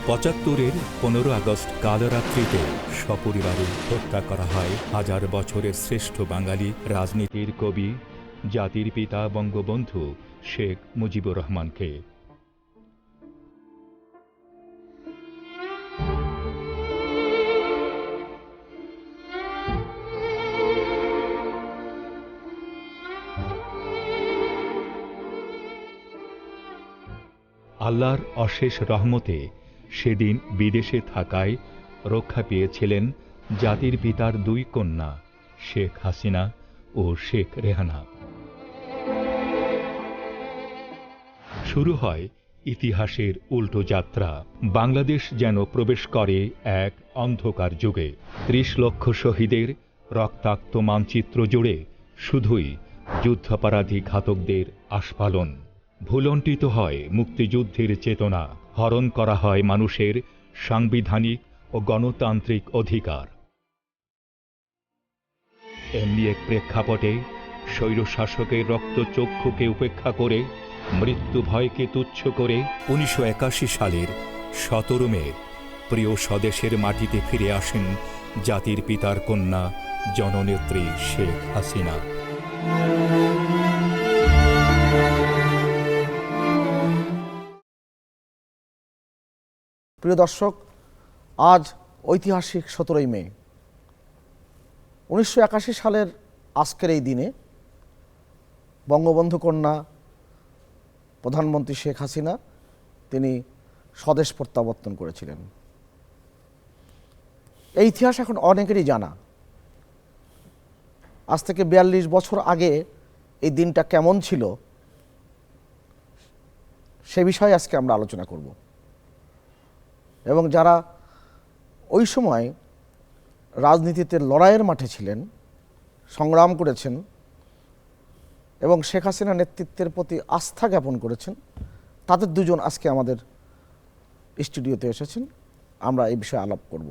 ৭৫-এর ১৫ August কালরাত্রিতে সপরিবারে হত্যা করা হয় হাজার বছরের শ্রেষ্ঠ বাঙালি রাজনীতির কবি, জাতির পিতা বঙ্গবন্ধু শেখ মুজিবুর রহমানকে। আল্লাহর অশেষ রহমতে সেদিন বিদেশে থাকায় রক্ষা পেয়েছিলেন জাতির পিতার দুই কন্যা শেখ হাসিনা ও শেখ রেহানা। শুরু হয় ইতিহাসের উল্টো যাত্রা। বাংলাদেশ যেন প্রবেশ করে এক অন্ধকার যুগে। ৩০ লক্ষ শহীদের রক্তাক্ত মানচিত্র জুড়ে শুধুই যুদ্ধাপরাধী ঘাতকদের আস্ফালন। ভুলণ্ঠিত হয় মুক্তিযুদ্ধের চেতনা, হরণ করা হয় মানুষের সাংবিধানিক ও গণতান্ত্রিক অধিকার। এমনি এক প্রেক্ষাপটে স্বৈরশাসকের রক্তচক্ষুকে উপেক্ষা করে, মৃত্যু ভয়কে তুচ্ছ করে ১৯৮১ সালের ১৭ মে প্রিয় স্বদেশের মাটিতে ফিরে আসেন জাতির পিতার কন্যা জননেত্রী শেখ হাসিনা। প্রিয় দর্শক, আজ ঐতিহাসিক ১৭ই মে ১৯৮১ সালের আজকের এই দিনে বঙ্গবন্ধু কন্যা প্রধানমন্ত্রী শেখ হাসিনা তিনি স্বদেশ প্রত্যাবর্তন করেছিলেন। এই ইতিহাস এখন অনেকেরই জানা। আজ থেকে ৪২ বছর আগে এই দিনটা কেমন ছিল সে বিষয়ে আজকে আমরা আলোচনা করব। এবং যারা ওই সময় রাজনীতিতে লড়াইয়ের মাঠে ছিলেন, সংগ্রাম করেছেন এবং শেখ হাসিনার নেতৃত্বের প্রতি আস্থা জ্ঞাপন করেছেন, তাদের দুজন আজকে আমাদের স্টুডিওতে এসেছেন। আমরা এই বিষয়ে আলাপ করব।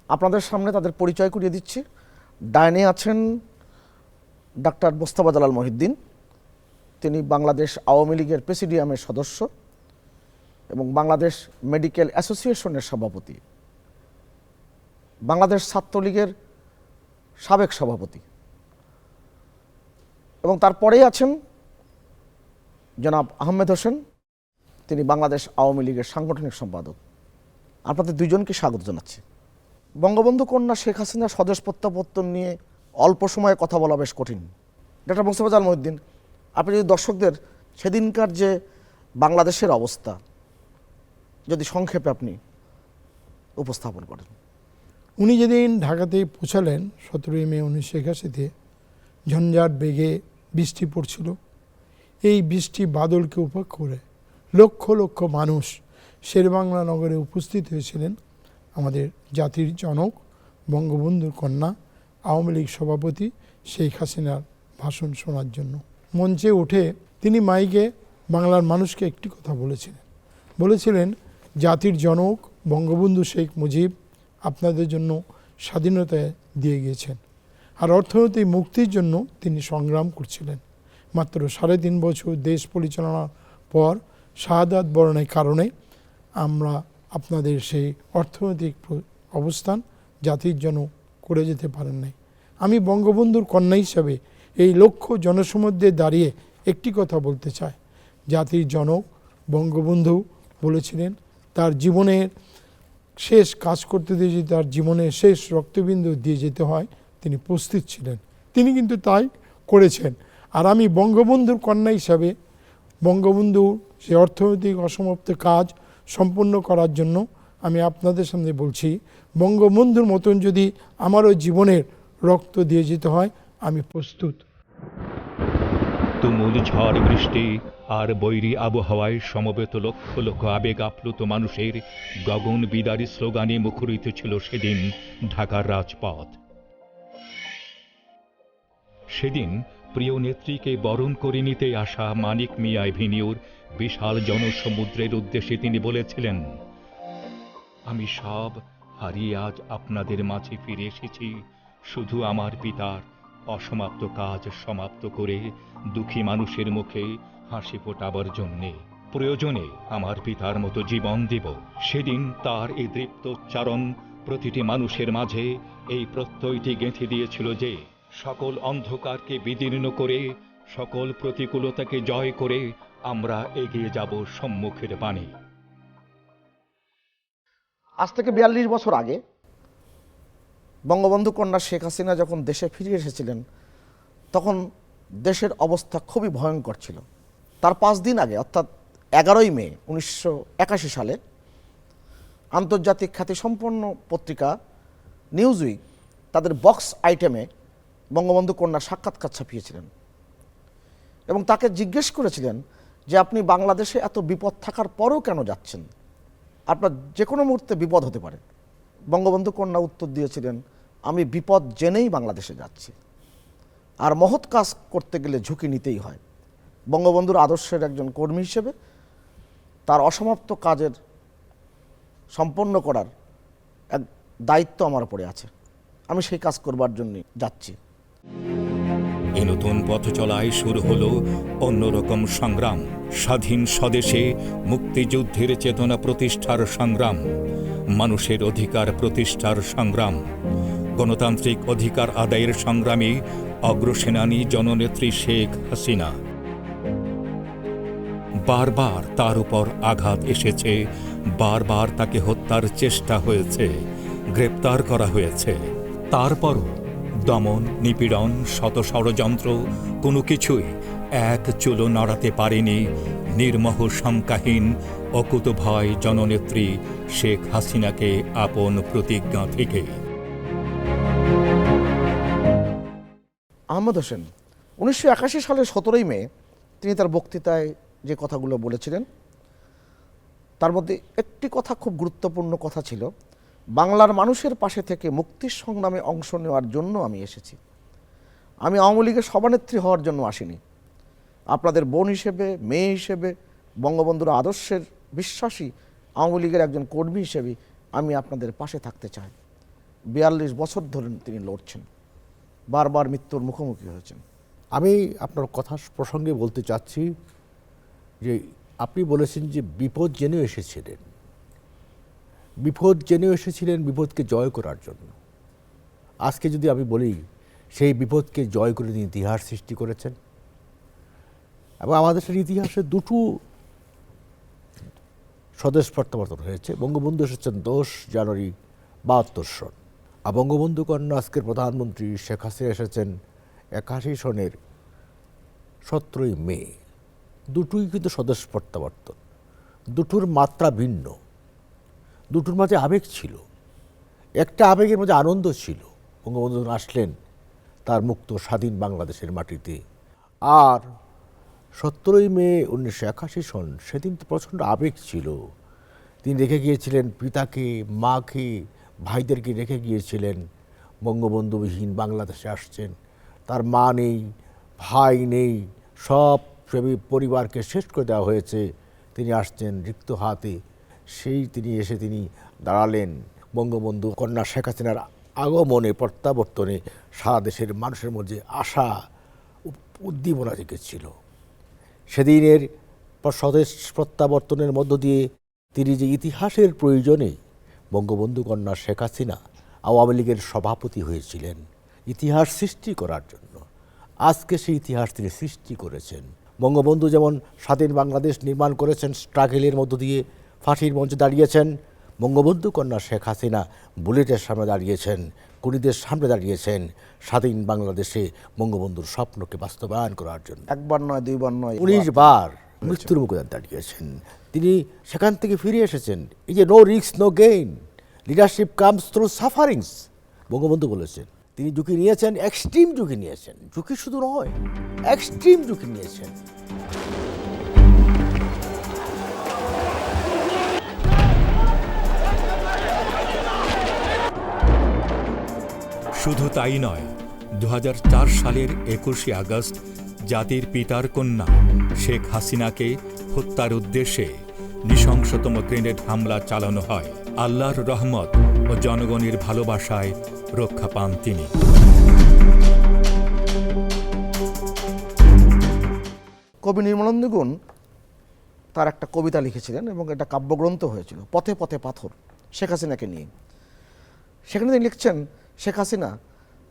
আপনাদের সামনে তাদের পরিচয় করিয়ে দিচ্ছি। ডাইনে আছেন ডাক্তার মোস্তফা জালাল মহিউদ্দিন। তিনি বাংলাদেশ আওয়ামী লীগের প্রেসিডিয়ামের সদস্য এবং বাংলাদেশ মেডিকেল অ্যাসোসিয়েশনের সভাপতি, বাংলাদেশ ছাত্রলীগের সাবেক সভাপতি। এবং তারপরেই আছেন জনাব আহমেদ হোসেন, তিনি বাংলাদেশ আওয়ামী লীগের সাংগঠনিক সম্পাদক। আপনাদের দুজনকে স্বাগত জানাচ্ছি। বঙ্গবন্ধু কন্যা শেখ হাসিনা স্বদেশ প্রত্যাবর্তন নিয়ে অল্প সময়ে কথা বলা বেশ কঠিন। ডক্টর মোস্তফা জালাল মহিউদ্দিন, আপনি যদি দর্শকদের সেদিনকার যে বাংলাদেশের অবস্থা যদি সংক্ষেপে আপনি উপস্থাপন করেন। উনি যেদিন ঢাকাতে পৌঁছালেন ১৭ই মে ১৯৮১-তে, ঝঞ্ঝাট বেগে বৃষ্টি পড়ছিল। এই বৃষ্টি বাদলকে উপেক্ষা করে লক্ষ লক্ষ মানুষ শেরেবাংলা নগরে উপস্থিত হয়েছিলেন আমাদের জাতির জনক বঙ্গবন্ধুর কন্যা আওয়ামী লীগ সভাপতি শেখ হাসিনার ভাষণ শোনার জন্য। মঞ্চে উঠে তিনি মাইকে বাংলার মানুষকে একটি কথা বলেছিলেন, জাতির জনক বঙ্গবন্ধু শেখ মুজিব আপনাদের জন্য স্বাধীনতা দিয়ে গিয়েছেন, আর অর্থনৈতিক মুক্তির জন্য তিনি সংগ্রাম করছিলেন। মাত্র ৩.৫ বছর দেশ পরিচালনার পর শাহাদাত বরণের কারণে আমরা আপনাদের সেই অর্থনৈতিক অবস্থান জাতির জন্য করে যেতে পারেন নাই। আমি বঙ্গবন্ধুর কন্যা হিসাবে এই লক্ষ জনসমুদ্রে দাঁড়িয়ে একটি কথা বলতে চাই, জাতির জনক বঙ্গবন্ধু বলেছিলেন তার জীবনের শেষ কাজ করতে দিয়ে যদি তার জীবনের শেষ রক্তবিন্দু দিয়ে যেতে হয় তিনি প্রস্তুত ছিলেন। তিনি কিন্তু তাই করেছেন। আর আমি বঙ্গবন্ধুর কন্যা হিসাবে বঙ্গবন্ধুর সে অর্থনৈতিক অসমাপ্ত কাজ সম্পন্ন করার জন্য আমি আপনাদের সামনে বলছি, বঙ্গবন্ধুর মতন যদি আমারও জীবনের রক্ত দিয়ে যেতে হয় আমি প্রস্তুত। তুমুল ঝড় বৃষ্টি আর বৈরী আবহাওয়ায় সমবেত লক্ষ লক্ষ আবেগ আপ্লুত মানুষের গগন বিদারী স্লোগানে মুখরিত ছিল সেদিন ঢাকার রাজপথ। সেদিন প্রিয় নেত্রীকে বরণ করে নিতে আসা মানিক মিয়া এভিনিউর বিশাল জনসমুদ্রের উদ্দেশ্যে তিনি বলেছিলেন, আমি সব হারিয়ে আজ আপনাদের মাঝে ফিরে এসেছি শুধু আমার পিতার অসমাপ্ত কাজ সমাপ্ত করে দুঃখী মানুষের মুখে হাসি ফোটাবার জন্যে। প্রয়োজনে আমার পিতার মতো জীবন দিব। সেদিন তার এই দীপ্তোচ্চারণ প্রতিটি মানুষের মাঝে এই প্রত্যয়টি গেঁথে দিয়েছিল যে সকল অন্ধকারকে বিদীর্ণ করে, সকল প্রতিকূলতাকে জয় করে আমরা এগিয়ে যাব সম্মুখের বাণী। আজ থেকে 42 বছর আগে বঙ্গবন্ধু কন্যা শেখ হাসিনা যখন দেশে ফিরে এসেছিলেন, তখন দেশের অবস্থা খুবই ভয়ঙ্কর ছিল। তার 5 দিন আগে, অর্থাৎ 11ই মে 1981 সালে, আন্তর্জাতিক খ্যাতিসম্পন্ন পত্রিকা নিউজউইক তাদের বক্স আইটেমে বঙ্গবন্ধু কন্যার সাক্ষাৎকার ছাপিয়েছিলেন এবং তাকে জিজ্ঞেস করেছিলেন যে আপনি বাংলাদেশে এত বিপদ থাকার পরেও কেন যাচ্ছেন, আপনার যে কোনো মুহূর্তে বিপদ হতে পারে। বঙ্গবন্ধু কন্যা উত্তর দিয়েছিলেন, আমি বিপদ জেনেই বাংলাদেশে যাচ্ছি, আর মহৎ কাজ করতে গেলে ঝুঁকি নিতেই হয়। বঙ্গবন্ধুর আদর্শের একজন কর্মী হিসেবে তার অসমাপ্ত কাজের সম্পন্ন করার এক দায়িত্ব আমার উপরে আছে, আমি সেই কাজ করবার জন্য যাচ্ছি। এই নতুন পথ চলায় শুরু হলো অন্যরকম সংগ্রাম। স্বাধীন স্বদেশে মুক্তিযুদ্ধের চেতনা প্রতিষ্ঠার সংগ্রাম, মানুষের অধিকার প্রতিষ্ঠার সংগ্রাম, গণতান্ত্রিক অধিকার আদায়ের সংগ্রামে অগ্রসেনানী জননেত্রী শেখ হাসিনা। বারবার তার উপর আঘাত এসেছে, বারবার তাকে হত্যার চেষ্টা হয়েছে, গ্রেপ্তার করা হয়েছে। তারপরও দমন, নিপীড়ন, শত ষড়যন্ত্র কোনো কিছুই এক চুলো নাড়াতে পারেনি নির্মোহ শঙ্কাহীন অকুতভয় জননেত্রী শেখ হাসিনাকে আপন প্রতিজ্ঞা থেকে। আহমদ হোসেন 1981 সালের 17ই মে তিনি তার বক্তৃতায় যে কথাগুলো বলেছিলেন, তার মধ্যে একটি কথা খুব গুরুত্বপূর্ণ কথা ছিল, বাংলার মানুষের পাশে থেকে মুক্তির সংগ্রামে অংশ নেওয়ার জন্য আমি এসেছি। আমি আওয়ামী লীগের সভানেত্রী হওয়ার জন্য আসিনি। আপনাদের বোন হিসেবে, মেয়ে হিসেবে, বঙ্গবন্ধুর আদর্শের বিশ্বাসী আওয়ামী লীগের একজন কর্মী হিসেবে আমি আপনাদের পাশে থাকতে চাই। 42 বছর ধরে তিনি লড়ছেন, বারবার মৃত্যুর মুখোমুখি হয়েছেন। আমি আপনার কথা প্রসঙ্গে বলতে চাচ্ছি যে আপনি বলেছেন যে বিপদ জেনেও এসেছিলেন, বিপদ জেনেও এসেছিলেন বিপদকে জয় করার জন্য। আজকে যদি আমি বলি, সেই বিপদকে জয় করে তিনি ইতিহাস সৃষ্টি করেছেন এবং আমাদের সেই ইতিহাসে দুটো স্বদেশ প্রত্যাবর্তন হয়েছে। বঙ্গবন্ধু এসেছেন 10 জানুয়ারি 72 সন, আর বঙ্গবন্ধু কন্যা আজকের প্রধানমন্ত্রী শেখ হাসিনা এসেছেন 81 সনের 17ই মে। দুটোই কিন্তু স্বদেশ প্রত্যাবর্তন, দুটোর মাত্রা ভিন্ন, দুটোর মাঝে আবেগ ছিল। একটা আবেগের মধ্যে আনন্দ ছিল, বঙ্গবন্ধু আসলেন তার মুক্ত স্বাধীন বাংলাদেশের মাটিতে। আর 17ই মে 1981 সন, সেদিন তো প্রচণ্ড আবেগ ছিল। তিনি রেখে গিয়েছিলেন পিতাকে, মাকে, ভাইদেরকে রেখে গিয়েছিলেন। বঙ্গবন্ধুবিহীন বাংলাদেশে আসছেন, তার মা নেই, ভাই নেই, সব পরিবারকে শেষ করে দেওয়া হয়েছে। তিনি আসছেন রিক্ত হাতে। তিনি এসে দাঁড়ালেন বঙ্গবন্ধু কন্যা শেখ হাসিনার আগমনে, প্রত্যাবর্তনে সারা দেশের মানুষের মধ্যে আশা, উদ্দীপনা জেগেছিল। সেদিনের স্বদেশ প্রত্যাবর্তনের মধ্য দিয়ে তিনি যে ইতিহাসের প্রয়োজনে বঙ্গবন্ধু কন্যা শেখ হাসিনা আওয়ামী লীগের সভাপতি হয়েছিলেন ইতিহাস সৃষ্টি করার জন্য। আজকে সেই ইতিহাস তিনি সৃষ্টি করেছেন। বঙ্গবন্ধু যেমন স্বাধীন বাংলাদেশ নির্মাণ করেছেন, স্ট্রাগলের মধ্য দিয়ে ফাঁসির মঞ্চে দাঁড়িয়েছেন, বঙ্গবন্ধু কন্যা শেখ হাসিনা বুলেটের সামনে দাঁড়িয়েছেন, খুনিদের সামনে দাঁড়িয়েছেন স্বাধীন বাংলাদেশে বঙ্গবন্ধুর স্বপ্নকে বাস্তবায়ন করার জন্য। একবার নয়, দুইবার নয়, 19 বার মৃত্যুর মুখে দাঁড়িয়েছেন। তিনি সেখান থেকে ফিরে এসেছেন। এই যে no risk no gain, leadership comes through sufferings, Bangabandhu বলেছেন। তিনি ঝুঁকি নিয়েছেন, এক্সট্রিম ঝুঁকি নিয়েছেন। ঝুঁকি শুধু নয়, এক্সট্রিম ঝুঁকি নিয়েছেন। শুধু তাই নয়, 2004 সালের 21শে আগস্ট জাতির পিতার কন্যা শেখ হাসিনাকে হত্যার উদ্দেশ্যে নৃশংসতম গ্রেনেড হামলা চালানো হয়। আল্লাহর রহমত ও জনগণের ভালোবাসায় রক্ষা পান তিনি। কবি নির্মলেন্দু গুণ তার একটা কবিতা লিখেছিলেন এবং এটা কাব্যগ্রন্থ হয়েছিল, পথে পথে পাথর, শেখ হাসিনাকে নিয়ে। সেখানে তিনি লিখছেন, শেখ হাসিনা,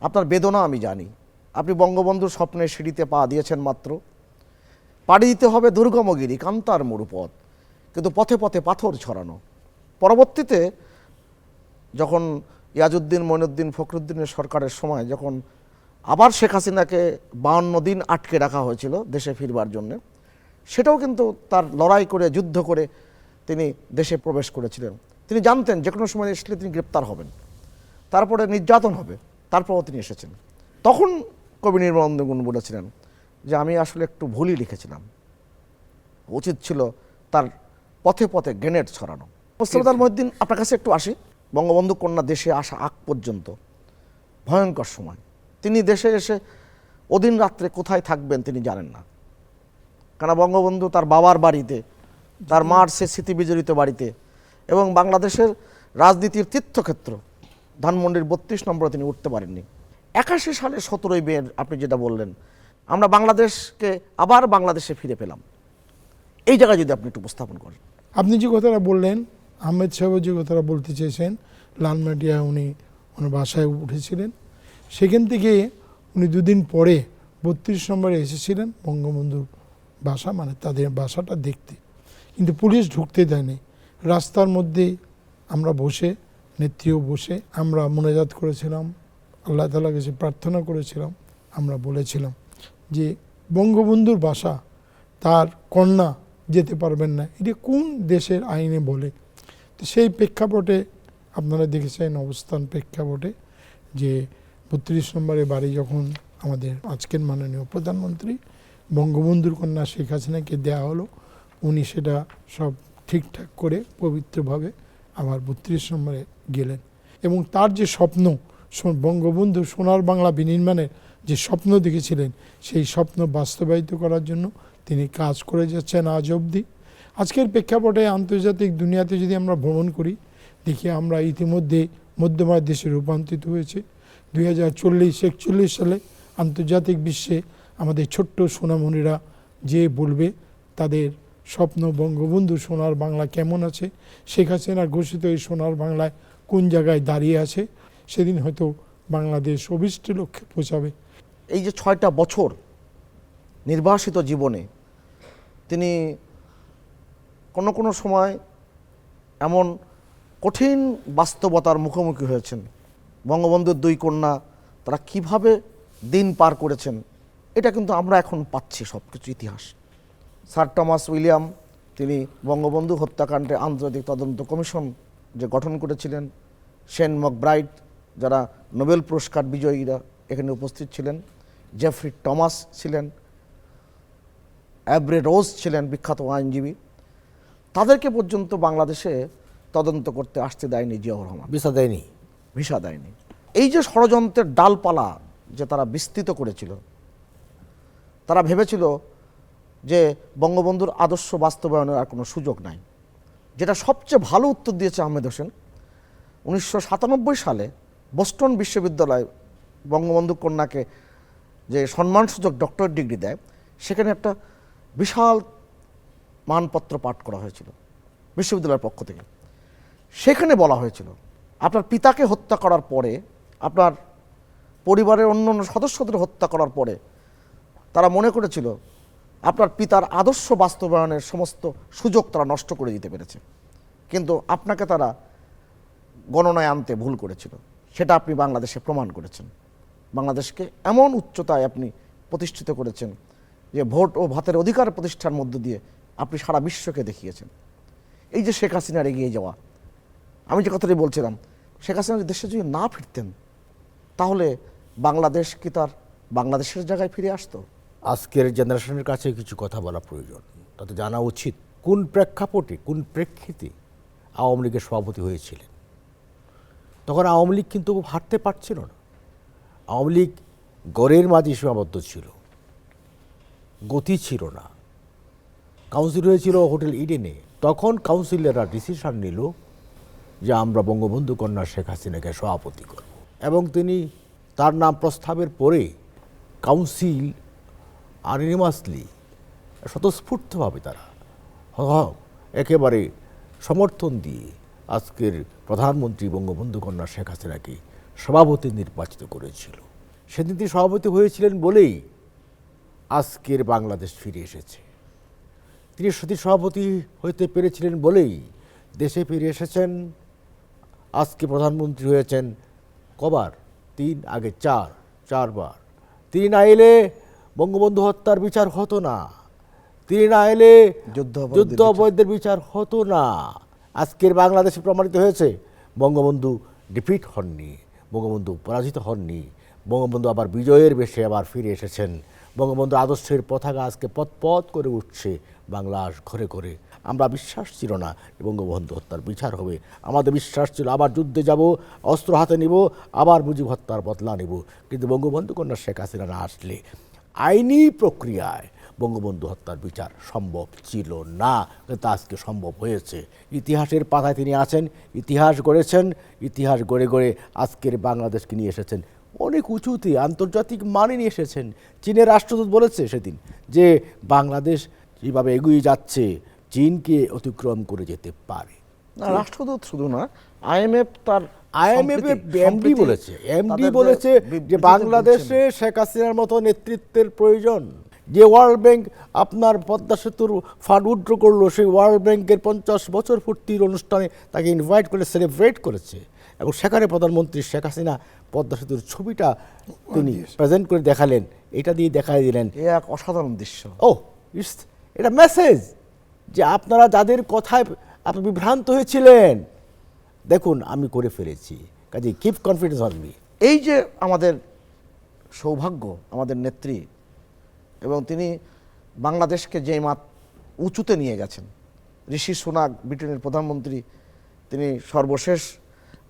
আপনার বেদনা আমি জানি, আপনি বঙ্গবন্ধুর স্বপ্নের সিঁড়িতে পা দিয়েছেন মাত্র, পাড়ি দিতে হবে দুর্গমগিরি কান্তার মরুপথ, কিন্তু পথে পথে পাথর ছড়ানো। পরবর্তীতে যখন ইয়াজউদ্দিন মঈনুদ্দিন ফখরুদ্দিনের সরকারের সময় যখন আবার শেখ হাসিনাকে 52 দিন আটকে রাখা হয়েছিল দেশে ফিরবার জন্য, সেটাও কিন্তু তার লড়াই করে যুদ্ধ করে তিনি দেশে প্রবেশ করেছিলেন। তিনি জানতেন যে কোনো সময় আসলে তিনি গ্রেপ্তার হবেন, তারপরে নির্যাতন হবে, তারপরও তিনি এসেছেন। তখন কবি নির্মলেন্দু গুণ বলেছিলেন যে আমি আসলে একটু ভুলই লিখেছিলাম, উচিত ছিল তার পথে পথে গ্রেনেড ছড়ানো। মোস্তফা মহিউদ্দিন, আপনার কাছে একটু আসি। বঙ্গবন্ধু কন্যা দেশে আসা আগ পর্যন্ত ভয়ঙ্কর সময়, তিনি দেশে এসে ওদিন রাত্রে কোথায় থাকবেন তিনি জানেন না। কারণ বঙ্গবন্ধু তার বাবার বাড়িতে, তার মার সে স্মৃতিবিজড়িত বাড়িতে, এবং বাংলাদেশের রাজনীতির তীর্থক্ষেত্র ধানমন্ডির 32 নম্বরে তিনি উঠতে পারেননি। 81 সালে 17ই মে আপনি যেটা বললেন, আমরা বাংলাদেশকে আবার বাংলাদেশে ফিরে পেলাম, এই জায়গায় যদি আপনি একটু উপস্থাপন করেন। আপনি যে কথাটা বললেন, আহমেদ সাহেব যে কথাটা বলতে চেয়েছেন, লালমাটিয়া উনি ওনার বাসায় উঠেছিলেন, সেখান থেকে উনি দুদিন পরে 32 নম্বরে এসেছিলেন বঙ্গবন্ধুর বাসা, মানে তাদের বাসাটা দেখতে, কিন্তু পুলিশ ঢুকতে দেয়নি। রাস্তার মধ্যে আমরা বসে, নেত্রীও বসে, আমরা মোনাজাত করেছিলাম, আল্লাহ তাআলার কাছে প্রার্থনা করেছিলাম। আমরা বলেছিলাম যে বঙ্গবন্ধুর বাসা, তার কন্যা যেতে পারবেন না, এটা কোন দেশের আইনে বলে? তো সেই প্রেক্ষাপটে আপনারা দেখেছেন অবস্থান প্রেক্ষাপটে যে 32 নম্বরে বাড়ি যখন আমাদের আজকের মাননীয় প্রধানমন্ত্রী বঙ্গবন্ধুর কন্যা শেখ হাসিনাকে দেওয়া হলো, উনি সেটা সব ঠিকঠাক করে পবিত্রভাবে আবার 32 নম্বরে গেলেন। এবং তার যে স্বপ্ন, বঙ্গবন্ধু সোনার বাংলা বিনির্মাণের যে স্বপ্ন দেখেছিলেন, সেই স্বপ্ন বাস্তবায়িত করার জন্য তিনি কাজ করে যাচ্ছেন আজ অবধি। আজকের প্রেক্ষাপটে আন্তর্জাতিক দুনিয়াতে যদি আমরা ভ্রমণ করি, দেখি আমরা ইতিমধ্যে মধ্যমায়ের দেশে রূপান্তরিত হয়েছে। 2040-41 সালে আন্তর্জাতিক বিশ্বে আমাদের ছোট্ট সোনামণিরা যে বলবে তাদের স্বপ্ন বঙ্গবন্ধু সোনার বাংলা কেমন আছে, শেখ হাসিনার ঘোষিত এই সোনার বাংলায় কোন জায়গায় দাঁড়িয়ে আছে, সেদিন হয়তো বাংলাদেশ অভিষ্ট লক্ষ্যে পৌঁছাবে। এই যে 6টা বছর নির্বাসিত জীবনে তিনি কোনো কোনো সময় এমন কঠিন বাস্তবতার মুখোমুখি হয়েছেন। বঙ্গবন্ধুর 2 কন্যা তারা কিভাবে দিন পার করেছেন, এটা কিন্তু আমরা এখন পাচ্ছি সব কিছু ইতিহাস। স্যার টমাস উইলিয়াম, তিনি বঙ্গবন্ধু হত্যাকাণ্ডে আন্তর্জাতিক তদন্ত কমিশন যে গঠন করেছিলেন, শেন মকব্রাইড, যারা নোবেল পুরস্কার বিজয়ীরা এখানে উপস্থিত ছিলেন, জেফ্রি টমাস ছিলেন, অ্যাব্রে রোজ ছিলেন বিখ্যাত আইনজীবী, তাদেরকে পর্যন্ত বাংলাদেশে তদন্ত করতে আসতে দেয়নি জিয়াউর রহমান, ভিসা দেয়নি। এই যে ষড়যন্ত্রের ডালপালা যে তারা বিস্তৃত করেছিল, তারা ভেবেছিল যে বঙ্গবন্ধুর আদর্শ বাস্তবায়নের আর কোনো সুযোগ নাই। যেটা সবচেয়ে ভালো উত্তর দিয়েছে আহমেদ হোসেন 1997 সালে বোস্টন বিশ্ববিদ্যালয় বঙ্গবন্ধু কন্যাকে যে সম্মানসূচক ডক্টরেট ডিগ্রি দেয়, সেখানে একটা বিশাল মানপত্র পাঠ করা হয়েছিল বিশ্ববিদ্যালয়ের পক্ষ থেকে। সেখানে বলা হয়েছিল, আপনার পিতাকে হত্যা করার পরে, আপনার পরিবারের অন্য অন্য সদস্যদের হত্যা করার পরে তারা মনে করেছিল আপনার পিতার আদর্শ বাস্তবায়নের সমস্ত সুযোগ তারা নষ্ট করে দিতে পেরেছে, কিন্তু আপনাকে তারা গণনায় আনতে ভুল করেছিল। সেটা আপনি বাংলাদেশে প্রমাণ করেছেন, বাংলাদেশকে এমন উচ্চতায় আপনি প্রতিষ্ঠিত করেছেন যে ভোট ও ভাতের অধিকার প্রতিষ্ঠার মধ্য দিয়ে আপনি সারা বিশ্বকে দেখিয়েছেন। এই যে শেখ হাসিনার এগিয়ে যাওয়া, আমি যে কথাটি বলছিলাম, শেখ হাসিনা দেশে যদি না ফিরতেন তাহলে বাংলাদেশ কি তার বাংলাদেশের জায়গায় ফিরে আসতো? আজকের জেনারেশনের কাছে কিছু কথা বলা প্রয়োজন, তাতে জানা উচিত কোন প্রেক্ষাপটে, কোন প্রেক্ষিতে আওয়ামী লীগের সভাপতি হয়েছিলেন। তখন আওয়ামী লীগ কিন্তু হাঁটতে পারছিল না। আওয়ামী লীগ গড়ের মাঝে সীমাবদ্ধ ছিল, গতি ছিল না। কাউন্সিল হয়েছিল হোটেল ইডেনে, তখন কাউন্সিলররা ডিসিশন নিল যে আমরা বঙ্গবন্ধু কন্যা শেখ হাসিনাকে সভাপতি করব, এবং তিনি তার নাম প্রস্তাবের পরে কাউন্সিল আনএনিমাসলি স্বতঃস্ফূর্তভাবে তারা একেবারে সমর্থন দিয়ে আজকের প্রধানমন্ত্রী বঙ্গবন্ধু কন্যা শেখ হাসিনাকে সভাপতি নির্বাচিত করেছিল। সেদিন তিনি সভাপতি হয়েছিলেন বলেই আজকের বাংলাদেশ ফিরে এসেছে। তিনি সতী সভাপতি হইতে পেরেছিলেন বলেই দেশে ফিরে এসেছেন। আজকে প্রধানমন্ত্রী হয়েছেন কবার? 3, আগে 4বার। তিনি না এলে বঙ্গবন্ধু হত্যার বিচার হতো না, তিনি না এলে যুদ্ধ অপরাধীদের বিচার হতো না। আজকের বাংলাদেশে প্রমাণিত হয়েছে বঙ্গবন্ধু ডিফিট হননি, বঙ্গবন্ধু পরাজিত হননি, বঙ্গবন্ধু আবার বিজয়ের বেশে আবার ফিরে এসেছেন। বঙ্গবন্ধু আদর্শের পতাকা আজকে পথ করে উঠছে বাংলার ঘরে ঘরে। আমরা বিশ্বাস ছিল না বঙ্গবন্ধু হত্যার বিচার হবে, আমাদের বিশ্বাস ছিল আবার যুদ্ধে যাব, অস্ত্র হাতে নিব, আবার মুজিব হত্যার বদলা নিব। কিন্তু বঙ্গবন্ধু কন্যা শেখ হাসিনা না আসলে আইনি প্রক্রিয়ায় বঙ্গবন্ধু হত্যার বিচার সম্ভব ছিল না, কিন্তু আজকে সম্ভব হয়েছে। ইতিহাসের পাতায় তিনি আছেন, ইতিহাস গড়েছেন, ইতিহাস গড়ে গড়ে আজকের বাংলাদেশকে নিয়ে এসেছেন অনেক উঁচুতে, আন্তর্জাতিক মানে নিয়ে এসেছেন। চীনের রাষ্ট্রদূত বলেছে সেদিন যে বাংলাদেশ যেভাবে এগিয়ে যাচ্ছে চীনকে অতিক্রম করে যেতে পারে। না, রাষ্ট্রদূত শুধু না, IMF তার এমডি বলেছে যে বাংলাদেশে শেখ হাসিনার মতো নেতৃত্বের প্রয়োজন। যে ওয়ার্ল্ড ব্যাংক আপনার পদ্মা সেতুর ফান্ড উইথড্র করলো, সেই ওয়ার্ল্ড ব্যাংকের 50 বছর পূর্তির অনুষ্ঠানে তাকে ইনভাইট করে সেলিব্রেট করেছে, এবং সেখানে প্রধানমন্ত্রী শেখ হাসিনা পদ্মা সেতুর ছবিটা তিনি প্রেজেন্ট করে দেখালেন, এটা দিয়ে দেখাই দিলেন। এক অসাধারণ দৃশ্য। এটা মেসেজ যে আপনারা যাদের কথায় আপনি বিভ্রান্ত হয়েছিলেন, দেখুন আমি করে ফেলেছি, কাজে কিপ কনফিডেন্স অন মি। এই যে আমাদের সৌভাগ্য, আমাদের নেত্রী, এবং তিনি বাংলাদেশকে যে উঁচুতে নিয়ে গেছেন। ঋষি সুনাক ব্রিটেনের প্রধানমন্ত্রী, তিনি সর্বশেষ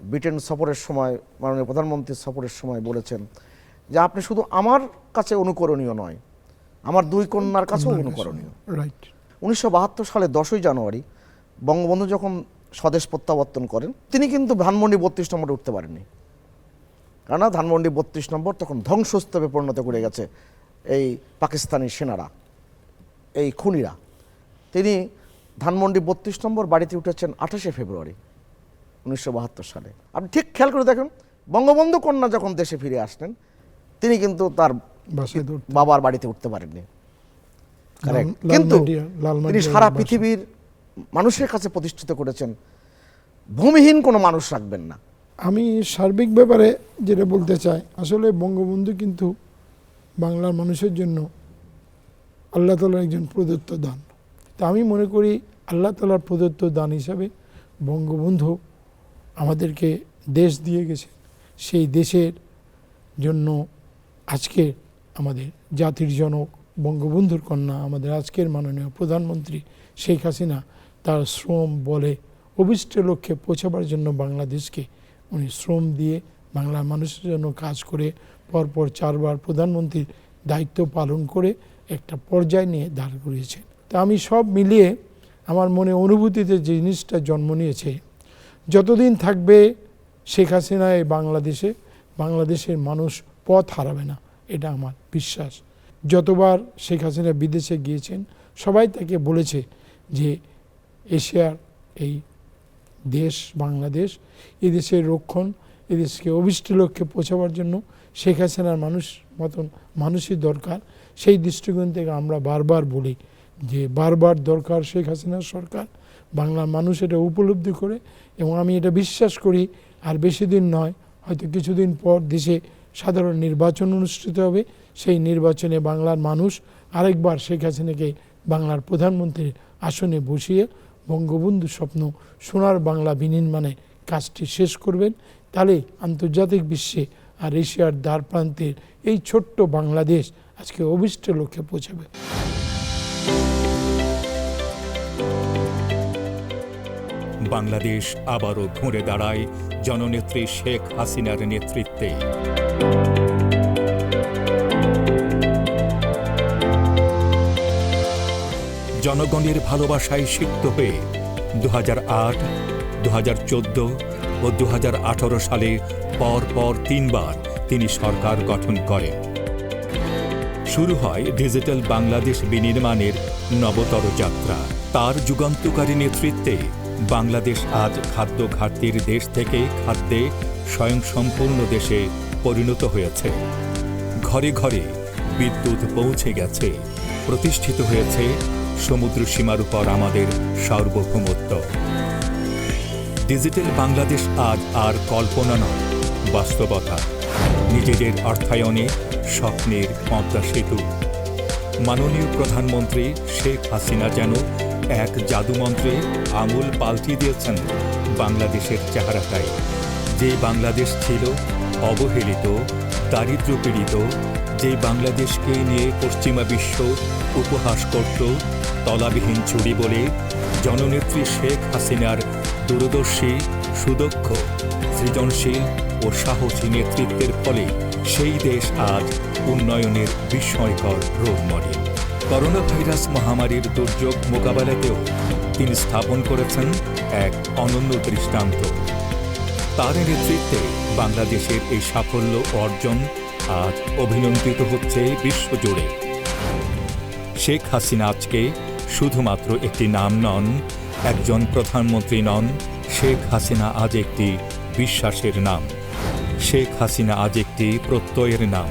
ব্রিটেন সফরের সময়, মাননীয় প্রধানমন্ত্রীর সফরের সময় বলেছেন যে আপনি শুধু আমার কাছে অনুকরণীয় নয়, আমার 2 কন্যার কাছেও অনুকরণীয়। 1972 সালে 10ই জানুয়ারি বঙ্গবন্ধু যখন স্বদেশ প্রত্যাবর্তন করেন, তিনি কিন্তু ধানমন্ডি 32 নম্বরে উঠতে পারেননি, কেননা ধানমন্ডি 32 নম্বর তখন ধ্বংসস্তূপে পরিণত করে গেছে এই পাকিস্তানি সেনারা, এই খুনিরা। তিনি ধানমন্ডি 32 নম্বর বাড়িতে উঠেছেন 28শে ফেব্রুয়ারি 1972 সালে। আপনি ঠিক খেয়াল করে দেখেন, বঙ্গবন্ধু কন্যা যখন দেশে ফিরে আসলেন, তিনি কিন্তু তার বাবার বাড়িতে উঠতে পারেননি। কিন্তু তিনি সারা পৃথিবীর মানুষের কাছে প্রতিষ্ঠিত করেছেন ভূমিহীন কোনো মানুষ রাখবেন না। আমি সার্বিক ব্যাপারে যেটা বলতে চাই, আসলে বঙ্গবন্ধু কিন্তু বাংলার মানুষের জন্য আল্লাহ তাআলার একজন প্রদত্ত দান। তা আমি মনে করি আল্লাহ তাআলার প্রদত্ত দান হিসাবে বঙ্গবন্ধু আমাদেরকে দেশ দিয়ে গেছে। সেই দেশের জন্য আজকে আমাদের জাতির জনক বঙ্গবন্ধুর কন্যা, আমাদের আজকের মাননীয় প্রধানমন্ত্রী শেখ হাসিনা তার শ্রম বলে অভিষ্ট লক্ষ্যে পৌঁছাবার জন্য বাংলাদেশকে উনি শ্রম দিয়ে বাংলার মানুষের জন্য কাজ করে পরপর 4বার প্রধানমন্ত্রীর দায়িত্ব পালন করে একটা পর্যায় নিয়ে দাঁড় করিয়েছেন। তা আমি সব মিলিয়ে আমার মনে অনুভূতিতে যে জিনিসটা জন্ম নিয়েছে, যতদিন থাকবে শেখ হাসিনা এই বাংলাদেশে, বাংলাদেশের মানুষ পথ হারাবে না, এটা আমার বিশ্বাস। যতবার শেখ হাসিনা বিদেশে গিয়েছেন, সবাই তাকে বলেছে যে এশিয়ার এই দেশ বাংলাদেশ, এই দেশের রক্ষণ, এই দেশকে অভিষ্ট লক্ষ্যে পৌঁছাবার জন্য শেখ হাসিনার মতন মানুষই দরকার। সেই দৃষ্টিকোণ থেকে আমরা বারবার বলি যে বারবার দরকার শেখ হাসিনার সরকার। বাংলার মানুষ এটা উপলব্ধি করে, এবং আমি এটা বিশ্বাস করি আর বেশি দিন নয়, হয়তো কিছুদিন পর দেশে সাধারণ নির্বাচন অনুষ্ঠিত হবে। সেই নির্বাচনে বাংলার মানুষ আরেকবার শেখ হাসিনাকে বাংলার প্রধানমন্ত্রীর আসনে বসিয়ে বঙ্গবন্ধু স্বপ্ন সোনার বাংলা বিনির্মাণে কাজটি শেষ করবেন। তাহলে আন্তর্জাতিক বিশ্বে আর এশিয়ার দ্বার প্রান্তের এই ছোট্ট বাংলাদেশ আজকে অভিষ্ট লক্ষ্যে পৌঁছাবে। বাংলাদেশ আবারও ঘুরে দাঁড়ায় জননেত্রী শেখ হাসিনার নেতৃত্বে। জনগণের ভালোবাসায় সিক্ত হয়ে 2008, 2014 ও 2018 সালে পরপর 3বার তিনি সরকার গঠন করেন। শুরু হয় ডিজিটাল বাংলাদেশ বিনির্মাণের নবতর যাত্রা। তার যুগান্তকারী নেতৃত্বে বাংলাদেশ আজ খাদ্য ঘাটতির দেশ থেকে খাদ্যে স্বয়ংসম্পূর্ণ দেশে পরিণত হয়েছে। ঘরে ঘরে বিদ্যুৎ পৌঁছে গেছে, প্রতিষ্ঠিত হয়েছে সমুদ্র সীমার উপর আমাদের সার্বভৌমত্ব। ডিজিটাল বাংলাদেশ আজ আর কল্পনা নয়, বাস্তবতা। নিজেদের অর্থায়নে স্বপ্নের পদ্মা সেতু। মাননীয় প্রধানমন্ত্রী শেখ হাসিনা যেন এক জাদুমন্ত্রে আমূল পাল্টে দিয়েছেন বাংলাদেশের চেহারাটাই। যে বাংলাদেশ ছিল অবহেলিত, দারিদ্র্যপীড়িত, যে বাংলাদেশকে নিয়ে পশ্চিমা বিশ্ব উপহাস করত তলাবিহীন চুরি বলে, জননেত্রী শেখ হাসিনার দূরদর্শী, সুদক্ষ, সৃজনশীল ও সাহসী নেতৃত্বের ফলে সেই দেশ আজ উন্নয়নের বিস্ময়কর রোল মডেল। করোনা ভাইরাস মহামারীর দুর্যোগ মোকাবেলাতেও তিনি স্থাপন করেছেন এক অনন্য দৃষ্টান্ত। তার নেতৃত্বে বাংলাদেশের এই সাফল্য অর্জন আজ অভিনন্দিত হচ্ছে বিশ্বজুড়ে। শেখ হাসিনা আজকে শুধুমাত্র একটি নাম নন, একজন প্রধানমন্ত্রী নন। শেখ হাসিনা আজ একটি বিশ্বাসের নাম। শেখ হাসিনা আজ একটি প্রত্যয়ের নাম,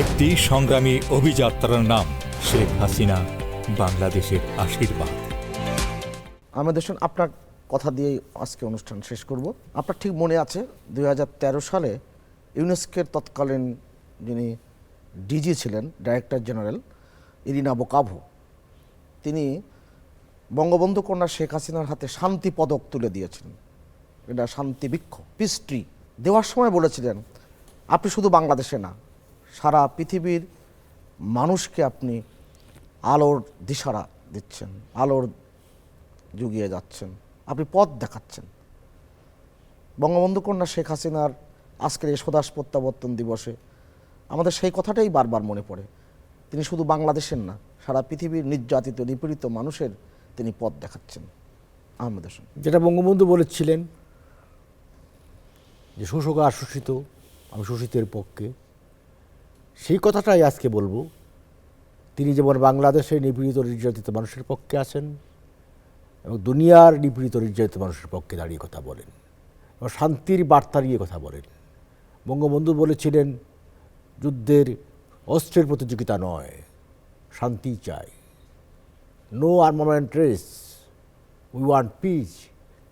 একটি সংগ্রামী অভিযাত্রার নাম। শেখ হাসিনা বাংলাদেশের আশীর্বাদ। আমাদের দেশ, আপনার কথা দিয়েই আজকে অনুষ্ঠান শেষ করব। আপনার ঠিক মনে আছে 2013 সালে ইউনেস্কোর তৎকালীন যিনি ডিজি ছিলেন, ডাইরেক্টর জেনারেল ইরিনা বোকাভো, তিনি বঙ্গবন্ধু কন্যা শেখ হাসিনার হাতে শান্তি পদক তুলে দিয়েছিলেন। এটা শান্তি বৃক্ষ, পিস ট্রি দেওয়ার সময় বলেছিলেন, আপনি শুধু বাংলাদেশে না, সারা পৃথিবীর মানুষকে আপনি আলোর দিশারা দিচ্ছেন, আলোর জুগিয়ে যাচ্ছেন, আপনি পথ দেখাচ্ছেন। বঙ্গবন্ধু কন্যা শেখ হাসিনার আজকের এই স্বদেশ প্রত্যাবর্তন দিবসে আমাদের সেই কথাটাই বারবার মনে পড়ে। তিনি শুধু বাংলাদেশের না, সারা পৃথিবীর নির্যাতিত, নিপীড়িত মানুষের তিনি পথ দেখাচ্ছেন। আহমেদ হোসেন, যেটা বঙ্গবন্ধু বলেছিলেন যে শোষক আর শোষিত, আমি শোষিতের পক্ষে, সেই কথাটাই আজকে বলবো। তিনি যেমন বাংলাদেশের নিপীড়িত নির্যাতিত মানুষের পক্ষে আছেন এবং দুনিয়ার নিপীড়িত নির্যাতিত মানুষের পক্ষে দাঁড়িয়ে কথা বলেন এবং শান্তির বার্তা নিয়ে কথা বলেন। বঙ্গবন্ধু বলেছিলেন, যুদ্ধের অস্ত্রের প্রতিযোগিতা নয়, শান্তি চাই, no armament race, we want peace.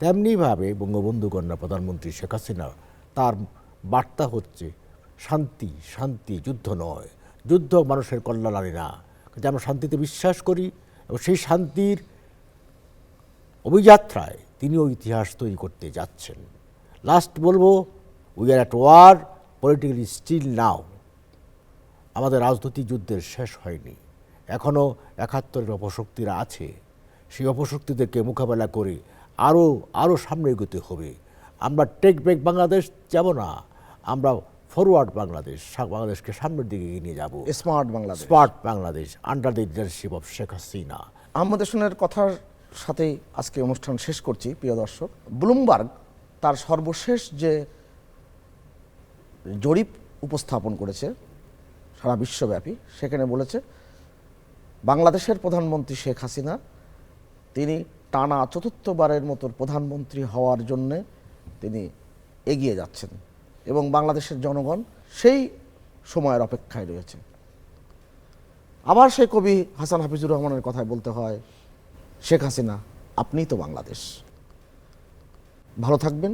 তেমনিভাবে বঙ্গবন্ধু কন্যা প্রধানমন্ত্রী শেখ হাসিনা, তার বার্তা হচ্ছে শান্তি, শান্তি, যুদ্ধ নয়, যুদ্ধ মানুষের কল্যাণ আনে না। কিন্তু আমরা শান্তিতে বিশ্বাস করি এবং সেই শান্তির অভিযাত্রায় তিনিও ইতিহাস তৈরি করতে যাচ্ছেন। লাস্ট বলবো, we are at war, politically still now. আমাদের রাজনৈতিক যুদ্ধের শেষ হয়নি, এখনও 71-এর অপশক্তিরা আছে। সেই অপশক্তিদেরকে মোকাবেলা করে আরও সামনে এগোতে হবে। আমরা টেক ব্যাক বাংলাদেশ যাব না, আমরা ফরওয়ার্ড বাংলাদেশকে সামনের দিকে এগিয়ে নিয়ে যাব। Smart Bangladesh under the leadership of Sheikh Hasina. Ahmed হোসেনের কথার সাথেই আজকে অনুষ্ঠান শেষ করছি। প্রিয় দর্শক, ব্লুমবার্গ তার সর্বশেষ যে জরিপ উপস্থাপন করেছে সারা বিশ্বব্যাপী, সেখানে বলেছে বাংলাদেশের প্রধানমন্ত্রী শেখ হাসিনা তিনি টানা চতুর্থবারের মতো প্রধানমন্ত্রী হওয়ার জন্যে তিনি এগিয়ে যাচ্ছেন এবং বাংলাদেশের জনগণ সেই সময়ের অপেক্ষায় রয়েছে। আবার সেই কবি হাসান হাফিজুর রহমানের কথায় বলতে হয়, শেখ হাসিনা আপনিই তো বাংলাদেশ। ভালো থাকবেন।